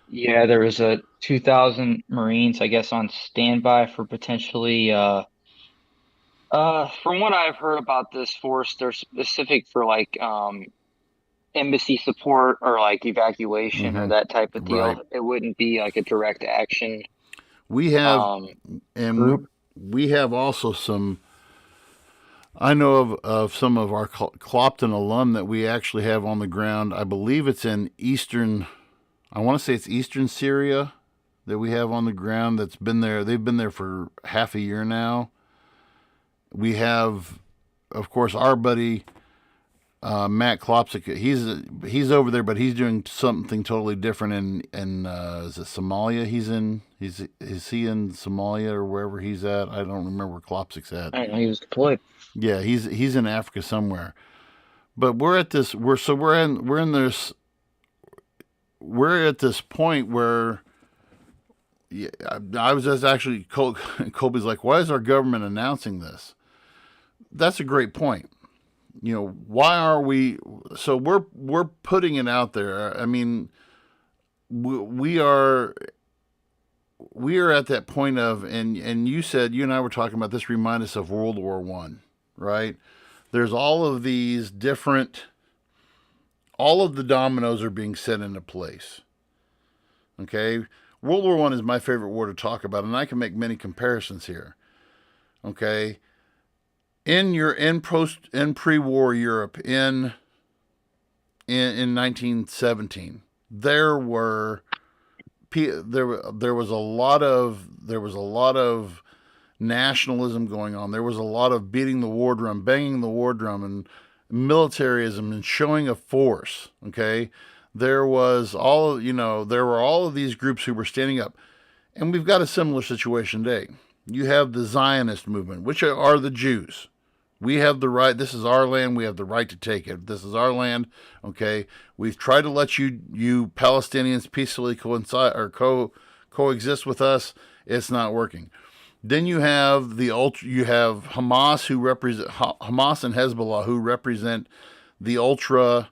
Yeah, there was a 2,000 Marines, I guess, on standby for potentially. From what I've heard about this force, they're specific for like embassy support or like evacuation or that type of deal. Right. It wouldn't be like a direct action We have, and group. we have also some. I know of some of our Clopton alum that we actually have on the ground. I believe it's in eastern. I want to say it's eastern Syria that we have on the ground that's been there. They've been there for half a year now. We have, of course, our buddy Matt Klopsik. He's over there, but he's doing something totally different in is it Somalia? Is he in Somalia or wherever he's at? I don't remember where Klopsik's at. I know he was deployed. Yeah, he's in Africa somewhere. But we're at this point where I was just actually Colby's like, why is our government announcing this? That's a great point. You know, why are we? So we're putting it out there. I mean, we are at that point of, and you said, you and I were talking about this. Remind us of World War I, right? There's all of these different. All of the dominoes are being set into place. Okay, World War I is my favorite war to talk about, and I can make many comparisons here. Okay. In pre-war Europe in 1917, there was a lot of nationalism going on. There was a lot of beating the war drum, banging the war drum, and militarism and showing a force. Okay, there were all of these groups who were standing up, and we've got a similar situation today. You have the Zionist movement, which are the Jews. We have the right. This is our land. We have the right to take it. This is our land. Okay. We've tried to let you Palestinians peacefully coexist with us. It's not working. Then you have Hamas Hamas and Hezbollah who represent the ultra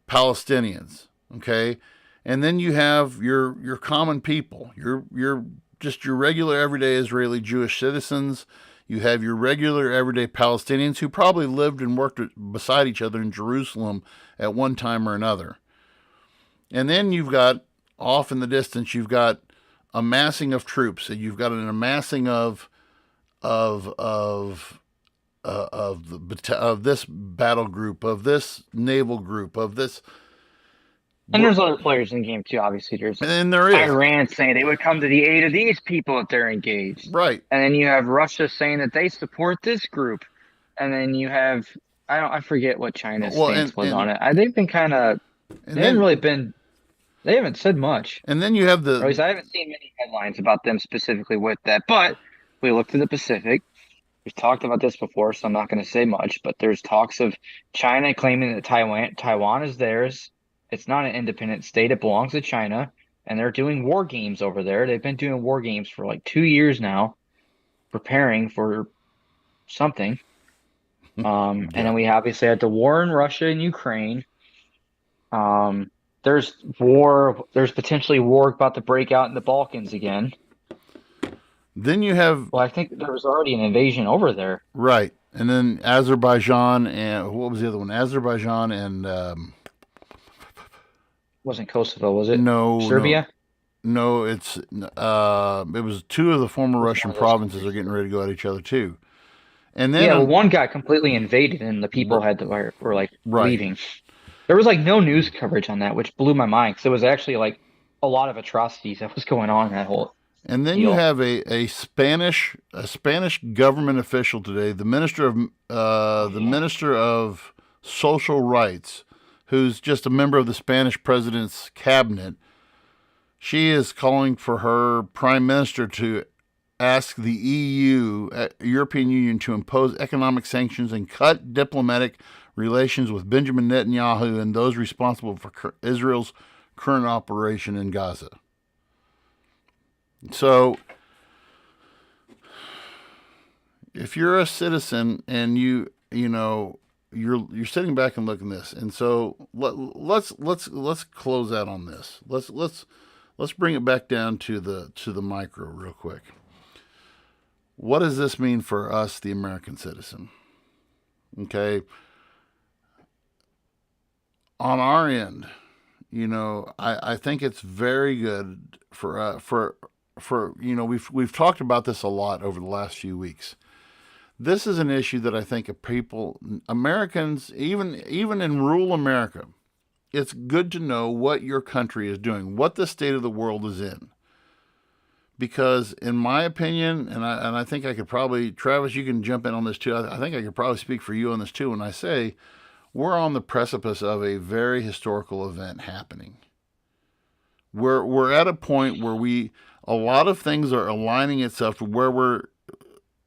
Palestinians. Okay. And then you have your common people. Your just your regular everyday Israeli Jewish citizens. You have your regular everyday Palestinians who probably lived and worked beside each other in Jerusalem at one time or another. And then you've got, off in the distance, you've got a massing of troops, and you've got an amassing of this battle group, of this naval group, of this. And there's other players in the game too, obviously. There is Iran saying they would come to the aid of these people if they're engaged. Right. And then you have Russia saying that they support this group. And then you have I forget what China's stance was on it. They've been kind of they haven't said much. And then you have or at least I haven't seen many headlines about them specifically with that. But we look to the Pacific. We've talked about this before, so I'm not going to say much, but there's talks of China claiming that Taiwan is theirs. It's not an independent state. It belongs to China, and they're doing war games over there. They've been doing war games for like 2 years now, preparing for something. And then we obviously had the war in Russia and Ukraine. There's potentially war about to break out in the Balkans again. Then you have... Well, I think there was already an invasion over there. Right. And then Azerbaijan and... What was the other one? Azerbaijan and... Wasn't Kosovo, was it? No. Serbia? No, it was two of the former Russian provinces are getting ready to go at each other too. And then one got completely invaded and the people were leaving. There was like no news coverage on that, which blew my mind because it was actually like a lot of atrocities that was going on in that whole And then deal. You have a Spanish government official today, the minister of social rights, who's just a member of the Spanish president's cabinet. She is calling for her prime minister to ask the European Union, to impose economic sanctions and cut diplomatic relations with Benjamin Netanyahu and those responsible for Israel's current operation in Gaza. So, if you're a citizen and you're sitting back and looking at this, and so let's close out on this. Let's bring it back down to the micro real quick. What does this mean for us, the American citizen? Okay. On our end, I think it's very good for we've talked about this a lot over the last few weeks. This is an issue that I think Americans, even in rural America, it's good to know what your country is doing, what the state of the world is in. Because in my opinion, and I think I could probably, Travis, you can jump in on this too. I think I could probably speak for you on this too when I say we're on the precipice of a very historical event happening. We're at a point where a lot of things are aligning itself to where we're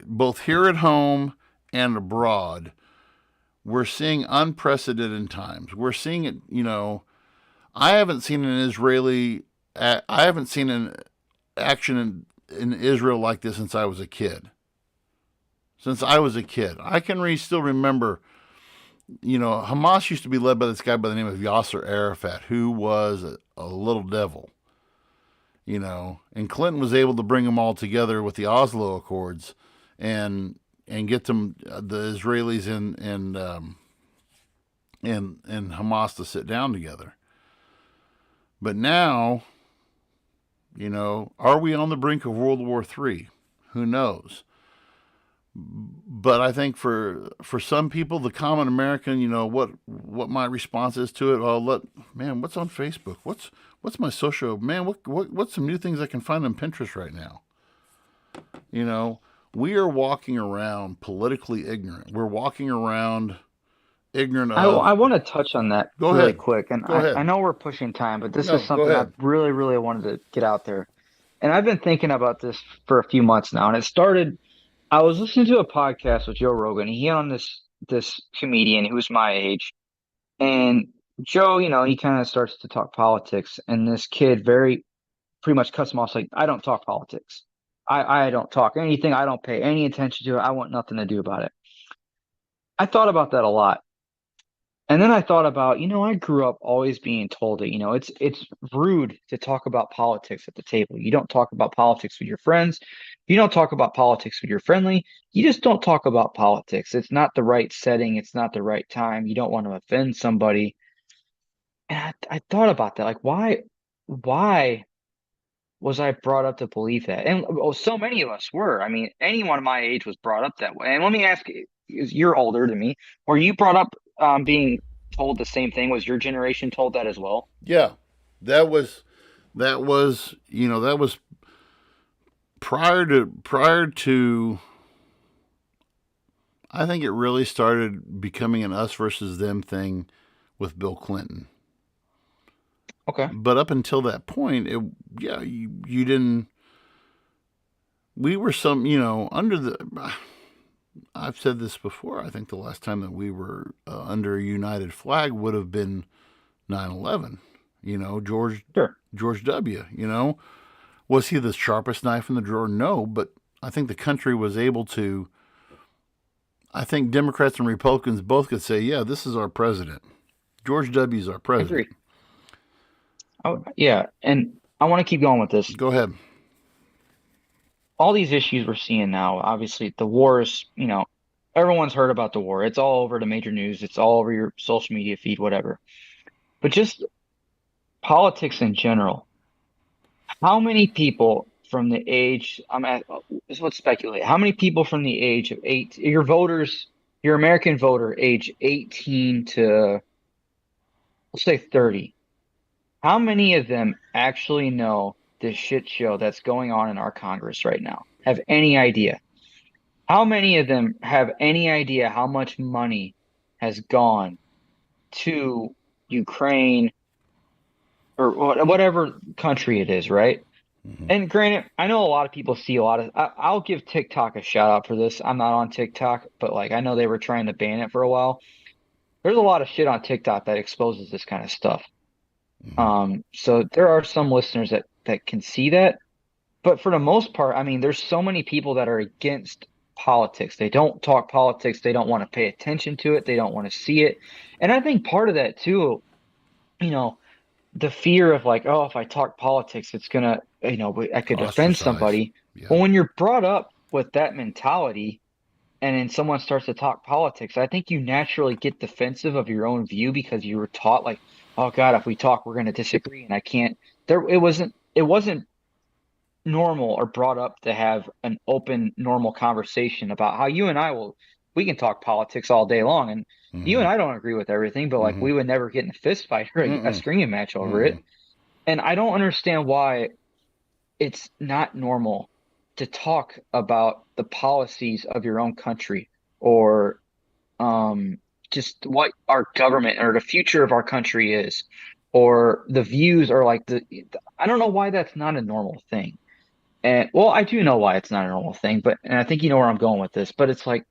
both here at home and abroad. We're seeing unprecedented times. We're seeing it, I haven't seen an action in Israel like this since I was a kid. I can still remember, Hamas used to be led by this guy by the name of Yasser Arafat, who was a little devil, and Clinton was able to bring them all together with the Oslo Accords and get them, the Israelis and Hamas to sit down together. But now, are we on the brink of World War III? Who knows? But I think for some people, the common American, what my response is to it. What's on Facebook? What's my social? What's some new things I can find on Pinterest right now? We are walking around politically ignorant. We're walking around ignorant of... I want to touch on that really quick. And Go ahead. I know we're pushing time, but this is something I really, really wanted to get out there. And I've been thinking about this for a few months now. And it started, I was listening to a podcast with Joe Rogan. He had on this comedian who's my age. And Joe, he kind of starts to talk politics. And this kid pretty much cuts him off. Like, I don't talk politics. I don't talk anything. I don't pay any attention to it. I want nothing to do about it. I thought about that a lot. And then I thought about, I grew up always being told that, it's rude to talk about politics at the table. You don't talk about politics with your friends. You don't talk about politics with your friendly. You just don't talk about politics. It's not the right setting. It's not the right time. You don't want to offend somebody. And I thought about that. Like, why was I brought up to believe that? And so many of us were. I mean, anyone my age was brought up that way. And let me ask you, you're older than me. Were you brought up being told the same thing? Was your generation told that as well? Yeah, that was prior to. I think it really started becoming an us versus them thing with Bill Clinton. Okay. But up until that point, you didn't. We were under the. I've said this before. I think the last time that we were under a united flag would have been 9/11. George W. Was he the sharpest knife in the drawer? No, but I think the country was able to. I think Democrats and Republicans both could say, yeah, this is our president. George W. is our president. I agree. Oh, yeah, and I want to keep going with this. Go ahead. All these issues we're seeing now, obviously, the war is, everyone's heard about the war. It's all over the major news. It's all over your social media feed, whatever. But just politics in general. How many people from the age, let's speculate. How many people from the age of your American voter, age 18 to, let's say 30, how many of them actually know the shit show that's going on in our Congress right now? Have any idea? How many of them have any idea how much money has gone to Ukraine or whatever country it is, right? Mm-hmm. And granted, I know a lot of people see a lot of. I'll give TikTok a shout out for this. I'm not on TikTok, but I know they were trying to ban it for a while. there's a lot of shit on TikTok that exposes this kind of stuff. Mm-hmm. So there are some listeners that can see that, but for the most part, I mean, there's so many people that are against politics. They don't talk politics. They don't want to pay attention to it. They don't want to see it. And I think part of that too, you know, the fear of like, oh, if I talk politics, it's gonna, I could offend Ostracize. somebody. Yeah. But when you're brought up with that mentality, and then someone starts to talk politics, I think you naturally get defensive of your own view because you were taught like, oh God, if we talk, we're going to disagree, and I can't. It wasn't normal or brought up to have an open, normal conversation about how you and we can talk politics all day long, and you Mm-hmm. and I don't agree with everything, but like Mm-hmm. we would never get in a fist fight or a Mm-mm. screaming match over Mm-mm. it. And I don't understand why it's not normal to talk about the policies of your own country or just what our government or the future of our country is or the views or like I don't know why that's not a normal thing. And well, I do know why it's not a normal thing, but and I think you know where I'm going with this, but it's like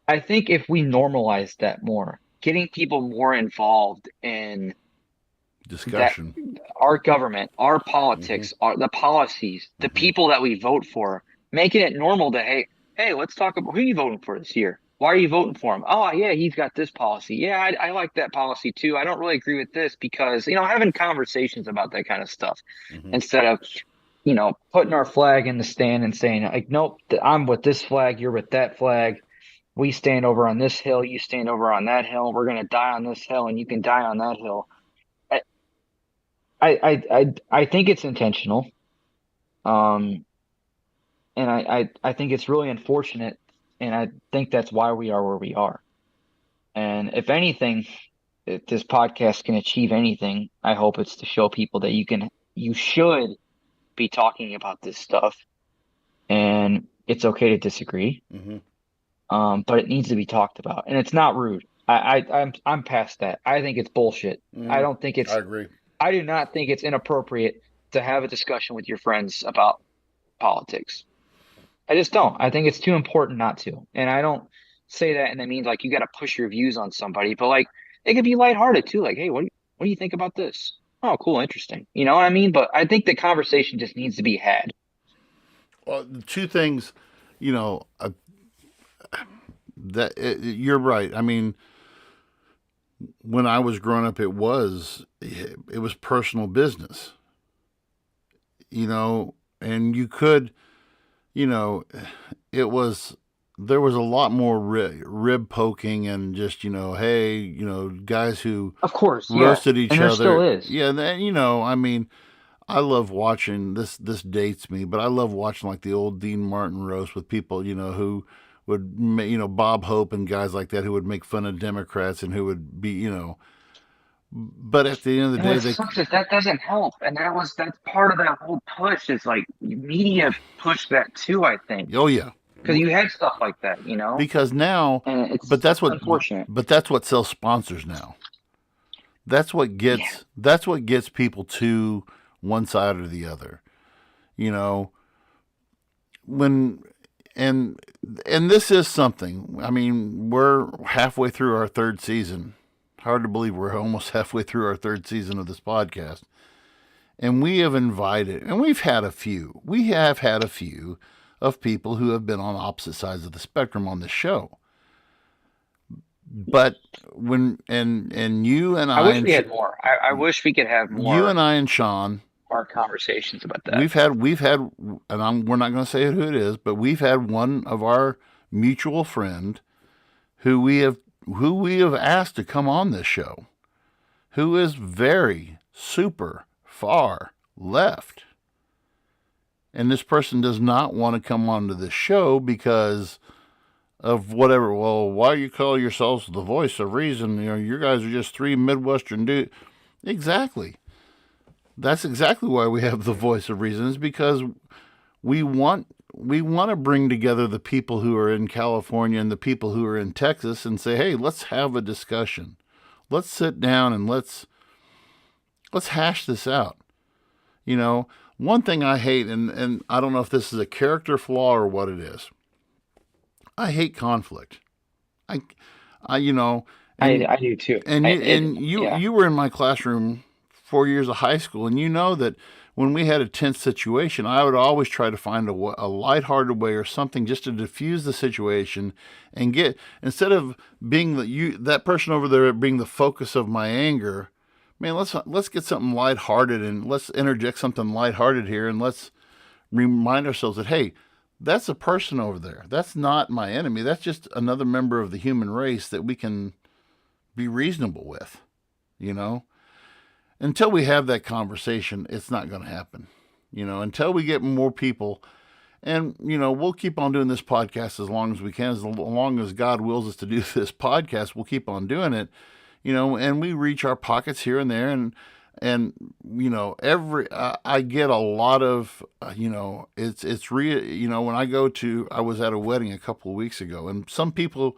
I think if we normalize that more, getting people more involved in that Discussion. our government, our Mm-hmm. politics, the policies, the Mm-hmm. people that we vote for, making it normal to, hey, let's talk about who are you voting for this year? Why are you voting for him? Oh, yeah, he's got this policy. Yeah, I like that policy too. I don't really agree with this because, having conversations about that kind of stuff Mm-hmm. instead of, putting our flag in the stand and saying, like, nope, I'm with this flag, you're with that flag. We stand over on this hill, you stand over on that hill. We're going to die on this hill and you can die on that hill. I think it's intentional. Um, and I think it's really unfortunate, and I think that's why we are where we are. And if anything, if this podcast can achieve anything, I hope it's to show people that you should be talking about this stuff, and it's okay to disagree. Mm-hmm. But it needs to be talked about, and it's not rude. I'm past that. I think it's bullshit. I Mm-hmm. don't think I it's agree. I do not think it's inappropriate to have a discussion with your friends about politics. I just don't. I think it's too important not to. And I don't say that and that means like you got to push your views on somebody, but like it could be lighthearted too. Like, hey, what do you think about this? Oh, cool, interesting. You know what I mean? But I think the conversation just needs to be had. Well, two things, you know, you're right. I mean, when I was growing up, it was personal business, and you could, you know, it was there was a lot more rib poking and just hey, guys who Of course, yeah. roasted each And there still other. is. Yeah, then I mean, I love watching this. This dates me, but I love watching like the old Dean Martin roast with people, who would, Bob Hope and guys like that who would make fun of Democrats and who would be, But at the end of the And day, what sucks is that doesn't help. And that's part of that whole push is like media pushed that too, I think. oh yeah, Because you had stuff like that. because now, And but it's that's what, unfortunate. but that's what sells sponsors now. That's what Yeah. gets people to one side or the other. You know, when and and this is something. I mean, we're halfway through our third season. Hard to believe we're almost halfway through our third season of this podcast. And we have invited, and we have had a few of people who have been on opposite sides of the spectrum on this show. But and you and I I wish and we had more. I wish we could have you more and I and Sean, our conversations about that. we've had, and we're not going to say who it is, but we've had one of our mutual friend who we have asked to come on this show, who is very super far left. And this person does not want to come onto this show because of whatever. Well, why you call yourselves the voice of reason? You guys are just three Midwestern dudes. Exactly. That's exactly why we have the voice of reason, is because we want to bring together the people who are in California and the people who are in Texas and say, hey, let's have a discussion. Let's sit down and let's hash this out. One thing I hate, and I don't know if this is a character flaw or what it is. I hate conflict. I I do too. And you were in my classroom 4 years of high school, and you know that when we had a tense situation, I would always try to find a lighthearted way or something just to diffuse the situation and get, instead of being that person over there being the focus of my anger, man, let's get something lighthearted and let's interject something lighthearted here and let's remind ourselves that, hey, that's a person over there. That's not my enemy. That's just another member of the human race that we can be reasonable with, Until we have that conversation, it's not going to happen. Until we get more people, and, we'll keep on doing this podcast as long as we can, as long as God wills us to do this podcast, we'll keep on doing it, and we reach our pockets here and there, and I get a lot of, it's real, when I was at a wedding a couple of weeks ago, and some people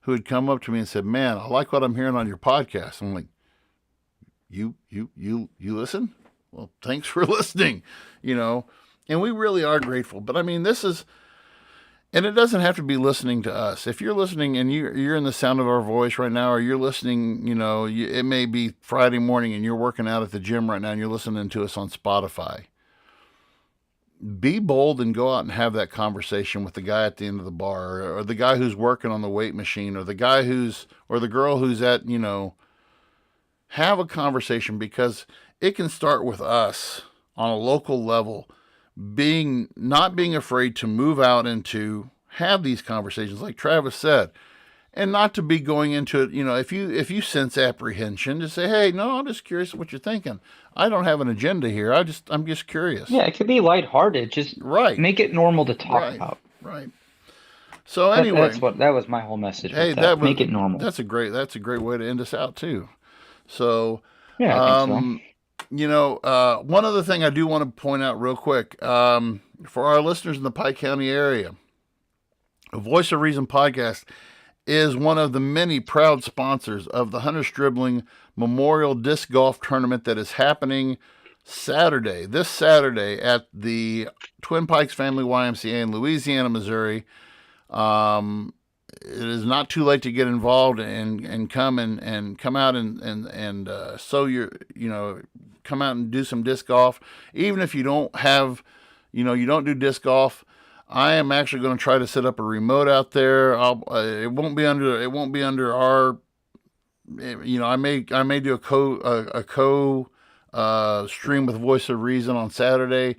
who had come up to me and said, man, I like what I'm hearing on your podcast. I'm like, you listen? Well, thanks for listening, and we really are grateful. But I mean, and it doesn't have to be listening to us. If you're listening and you're in the sound of our voice right now, or you're listening, it may be Friday morning and you're working out at the gym right now and you're listening to us on Spotify. Be bold and go out and have that conversation with the guy at the end of the bar, or the guy who's working on the weight machine, or the guy or the girl who's at, have a conversation, because it can start with us on a local level, not being afraid to move out and to have these conversations, like Travis said, and not to be going into it. If you sense apprehension, just say, hey, no, I'm just curious what you're thinking. I don't have an agenda here. I'm just curious. Yeah, it could be lighthearted. Just make it normal to talk about. Right. So anyway, that was my whole message. Hey, make it normal. That's a great way to end us out too. So, yeah, I think so. One other thing I do want to point out real quick, for our listeners in the Pike County area, the Voice of Reason podcast is one of the many proud sponsors of the Hunter Stribling Memorial Disc Golf Tournament that is happening this Saturday at the Twin Pikes Family YMCA in Louisiana, Missouri. It is not too late to get involved and come out and come out and do some disc golf. Even if you don't have, you don't do disc golf, I am actually going to try to set up a remote out there. It won't be under our, I may do a co stream with Voice of Reason on Saturday,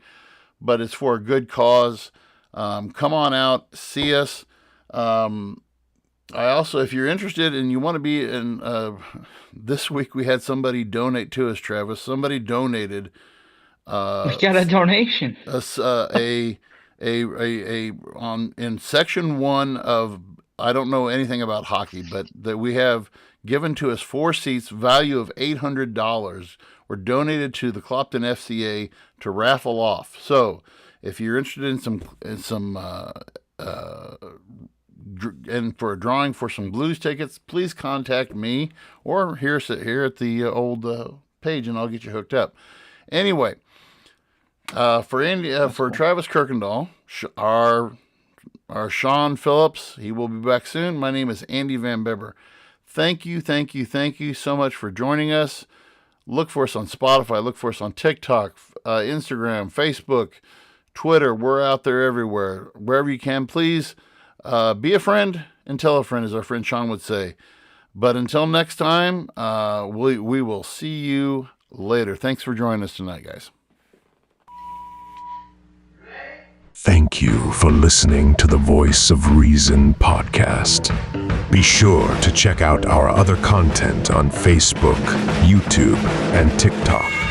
but it's for a good cause. Come on out, see us. I also, if you're interested and you want to be in, this week we had somebody donate to us, Travis. Somebody donated. We got a donation. In section 1 of, I don't know anything about hockey, but that we have given to us 4 seats, value of $800, were donated to the Clopton FCA to raffle off. So if you're interested in some and for a drawing for some Blues tickets, please contact me or here at the old page, and I'll get you hooked up. Anyway, for Travis Kirkendall, our Sean Phillips, he will be back soon. My name is Andy Van Bebber. Thank you so much for joining us. Look for us on Spotify. Look for us on TikTok, Instagram, Facebook, Twitter. We're out there everywhere. Wherever you can, please be a friend and tell a friend, as our friend Sean would say. But until next time, we will see you later. Thanks for joining us tonight, guys. Thank you for listening to the Voice of Reason podcast. Be sure to check out our other content on Facebook, YouTube, and TikTok.